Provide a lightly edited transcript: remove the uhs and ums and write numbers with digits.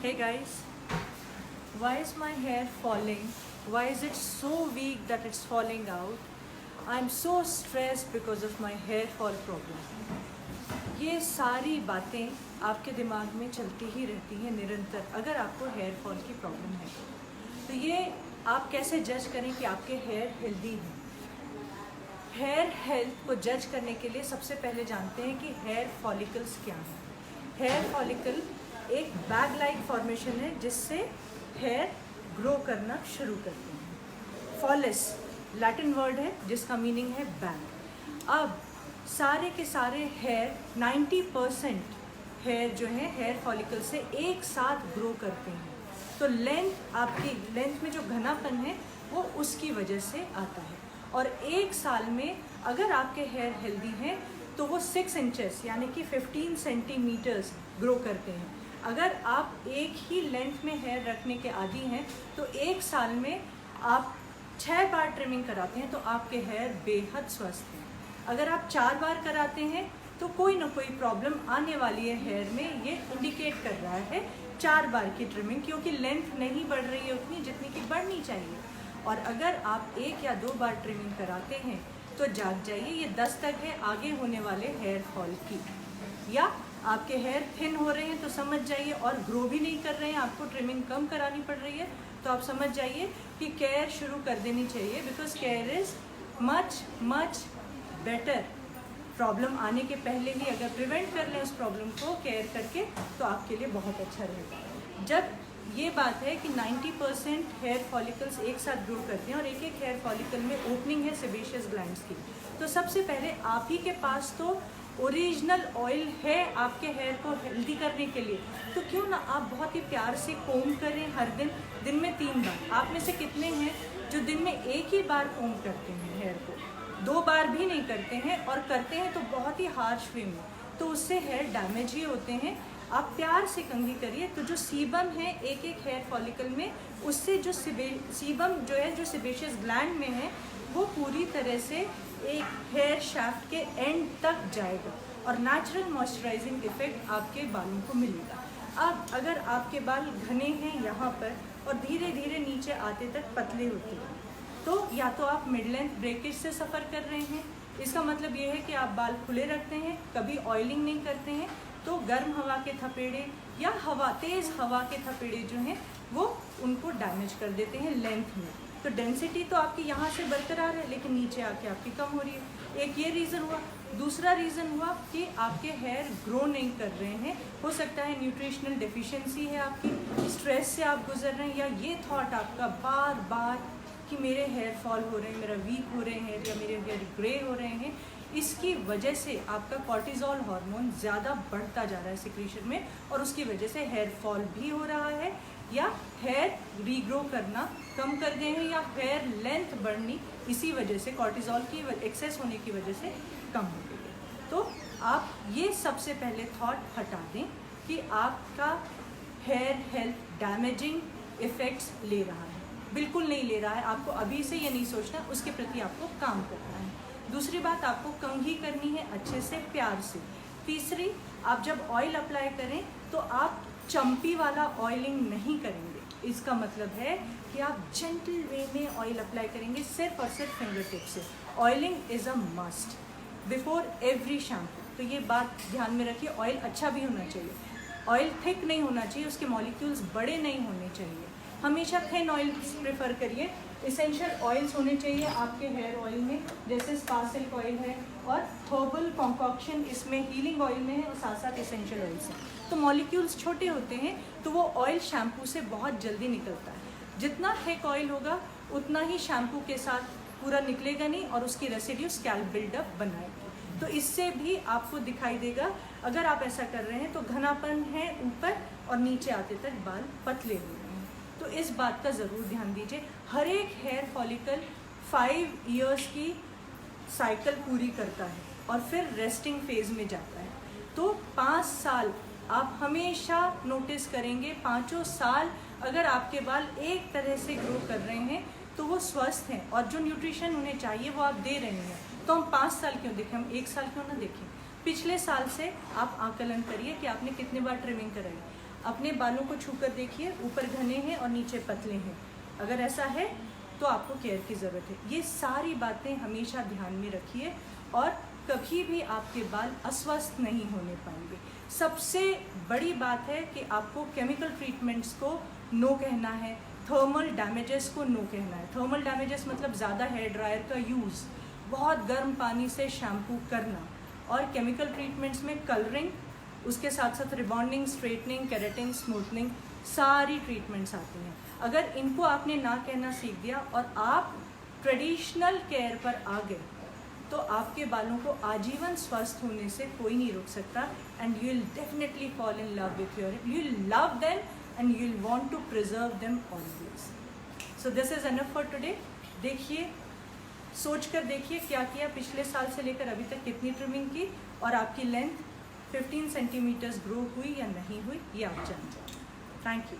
Hey guys, why is my hair falling? Why is it so weak that it's falling out? I'm so stressed because of my hair fall problem. ये सारी बातें आपके दिमाग में चलती ही रहती हैं निरंतर अगर आपको हेयर फॉल की प्रॉब्लम है तो ये आप कैसे जज करें कि आपके हेयर हेल्दी हैं। हेयर हेल्थ को जज करने के लिए सबसे पहले जानते हैं कि हेयर फॉलिकल्स क्या हैं। हेयर फॉलिकल एक बैग लाइक फॉर्मेशन है जिससे हेयर ग्रो करना शुरू करते हैं। फॉलिस लैटिन वर्ड है जिसका मीनिंग है बैग। अब सारे के सारे हेयर 90% हेयर जो है हेयर फॉलिकल से एक साथ ग्रो करते हैं, तो आपकी लेंथ में जो घनापन है वो उसकी वजह से आता है। और एक साल में अगर आपके हेयर हेल्दी हैं तो वो 6 इंचेस यानी कि 15 सेंटीमीटर्स ग्रो करते हैं। अगर आप एक ही लेंथ में हेयर रखने के आदी हैं तो एक साल में आप 6 बार ट्रिमिंग कराते हैं तो आपके हेयर बेहद स्वस्थ हैं। अगर आप 4 बार कराते हैं तो कोई ना कोई प्रॉब्लम आने वाली है हेयर में, ये इंडिकेट कर रहा है 4 बार की ट्रिमिंग, क्योंकि लेंथ नहीं बढ़ रही है उतनी जितनी कि बढ़नी चाहिए। और अगर आप 1 या 2 बार ट्रिमिंग कराते हैं तो जाग जाइए, ये दस्तक है आगे होने वाले हेयर फॉल की। या आपके हेयर थिन हो रहे हैं तो समझ जाइए, और ग्रो भी नहीं कर रहे हैं, आपको ट्रिमिंग कम करानी पड़ रही है, तो आप समझ जाइए कि केयर शुरू कर देनी चाहिए, because care is much better. Problem आने के पहले ही अगर प्रिवेंट कर लें उस प्रॉब्लम को केयर करके तो आपके लिए बहुत अच्छा रहेगा। जब ये बात है कि 90% हेयर फॉलिकल्स एक साथ ग्रो करते हैं और एक एक हेयर फॉलिकल में ओपनिंग है सेबेशियस ग्लैंड्स की, तो सबसे पहले आप ही के पास तो ओरिजिनल ऑयल है आपके हेयर को हेल्दी करने के लिए, तो क्यों ना आप बहुत ही प्यार से कोम करें हर दिन में 3 बार। आप में से कितने हैं जो दिन में 1 ही बार कोम करते हैं हेयर को, 2 बार भी नहीं करते हैं, और करते हैं तो बहुत ही हार्श वे में, तो उससे हेयर डैमेज ही होते हैं। आप प्यार से कंघी करिए तो जो सीबम है एक एक हेयर फॉलिकल में, उससे जो सीबम जो है जो सेबेशियस ग्लैंड में है वो पूरी तरह से एक हेयर शाफ्ट के एंड तक जाएगा और नेचुरल मॉइस्चराइजिंग इफेक्ट आपके बालों को मिलेगा। अब अगर आपके बाल घने हैं यहाँ पर और धीरे धीरे नीचे आते तक पतले होते हैं, तो या तो आप मिड लेंथ ब्रेकेज से सफ़र कर रहे हैं, इसका मतलब ये है कि आप बाल खुले रखते हैं, कभी ऑयलिंग नहीं करते हैं, तो गर्म हवा के थपेड़े या तेज़ हवा के थपेड़े जो हैं वो उनको डैमेज कर देते हैं लेंथ में। तो डेंसिटी तो आपकी यहाँ से बरकरार है लेकिन नीचे आके आपकी कम हो रही है। एक ये रीज़न हुआ। दूसरा रीज़न हुआ कि आपके हेयर ग्रो नहीं कर रहे हैं। हो सकता है न्यूट्रिशनल डेफिशिएंसी है आपकी, स्ट्रेस से आप गुजर रहे हैं, या ये थॉट आपका बार बार कि मेरे हेयर फॉल हो रहे हैं, मेरा वीक हो रहे हैं, या मेरे हेयर ग्रे हो रहे हैं, इसकी वजह से आपका कॉर्टिजोल हार्मोन ज़्यादा बढ़ता जा रहा है सिक्रीशन में, और उसकी वजह से हेयर फॉल भी हो रहा है, या हेयर रीग्रो करना कम कर गए हैं, या हेयर लेंथ बढ़नी इसी वजह से कॉर्टिजोल की एक्सेस होने की वजह से कम हो गई है। तो आप ये सबसे पहले थॉट हटा दें कि आपका हेयर हेल्थ डैमेजिंग इफ़ेक्ट्स ले रहा है, बिल्कुल नहीं ले रहा है। आपको अभी से ये नहीं सोचना, उसके प्रति आपको काम करना है। दूसरी बात, आपको कंघी करनी है अच्छे से, प्यार से। तीसरी, आप जब ऑयल अप्लाई करें तो आप चम्पी वाला ऑयलिंग नहीं करेंगे। इसका मतलब है कि आप जेंटल वे में ऑयल अप्लाई करेंगे, सिर्फ और सिर्फ फिंगर टिप से। Oiling is a must before every shampoo, तो ये बात ध्यान में रखिए। ऑयल अच्छा भी होना चाहिए, ऑयल थिक नहीं होना चाहिए, उसके मॉलिक्यूल्स बड़े नहीं होने चाहिए। हमेशा थिन ऑयल प्रेफर करिए। इसेंशियल ऑयल्स होने चाहिए आपके हेयर ऑयल में, जैसे स्पा सिल्क ऑयल है और हर्बल कॉन्कॉक्शन इसमें हीलिंग ऑयल में है, और साथ साथ इसेंशियल ऑयल्स हैं। तो मॉलिक्यूल्स छोटे होते हैं तो वो ऑयल शैम्पू से बहुत जल्दी निकलता है। जितना थिक ऑयल होगा उतना ही शैम्पू के साथ पूरा निकलेगा नहीं, और उसकी रेसिड्यू स्कैल्प बिल्डअप बनाएगी, तो इससे भी आपको दिखाई देगा। अगर आप ऐसा कर रहे हैं तो घनापन है ऊपर और नीचे आते तक बाल पतले हो रहे हैं, तो इस बात का ज़रूर ध्यान दीजिए। हर एक हेयर फॉलिकल 5 इयर्स की साइकिल पूरी करता है और फिर रेस्टिंग फेज में जाता है, तो 5 साल आप हमेशा नोटिस करेंगे। 5 साल अगर आपके बाल एक तरह से ग्रो कर रहे हैं तो वो स्वस्थ हैं, और जो न्यूट्रिशन उन्हें चाहिए वो आप दे रहे हैं, तो हम 5 साल क्यों देखें, हम 1 साल क्यों ना देखें। पिछले साल से आप आकलन करिए कि आपने कितने बार ट्रिमिंग कराई। अपने बालों को छूकर देखिए, ऊपर घने हैं और नीचे पतले हैं। अगर ऐसा है तो आपको केयर की ज़रूरत है। ये सारी बातें हमेशा ध्यान में रखिए और कभी भी आपके बाल अस्वस्थ नहीं होने पाएंगे। सबसे बड़ी बात है कि आपको केमिकल ट्रीटमेंट्स को नो कहना है, थर्मल डैमेजेस को नो कहना है। थर्मल डैमेजेस मतलब ज़्यादा हेयर ड्रायर का यूज़, बहुत गर्म पानी से शैम्पू करना, और केमिकल ट्रीटमेंट्स में कलरिंग, उसके साथ साथ रिबॉन्डिंग, स्ट्रेटनिंग, केराटिन, स्मूथनिंग, सारी ट्रीटमेंट्स आती हैं। अगर इनको आपने ना कहना सीख दिया और आप ट्रेडिशनल केयर पर आ गए तो आपके बालों को आजीवन स्वस्थ होने से कोई नहीं रोक सकता। And you will definitely fall in love with your, you will love them and you will want to preserve them always. So this is enough for today. देखिए, सोच कर देखिए क्या किया पिछले साल से लेकर अभी तक, कितनी ट्रिमिंग की और आपकी लेंथ 15 सेंटीमीटर्स ग्रो हुई या नहीं हुई, ये आप जान जाए। Thank you.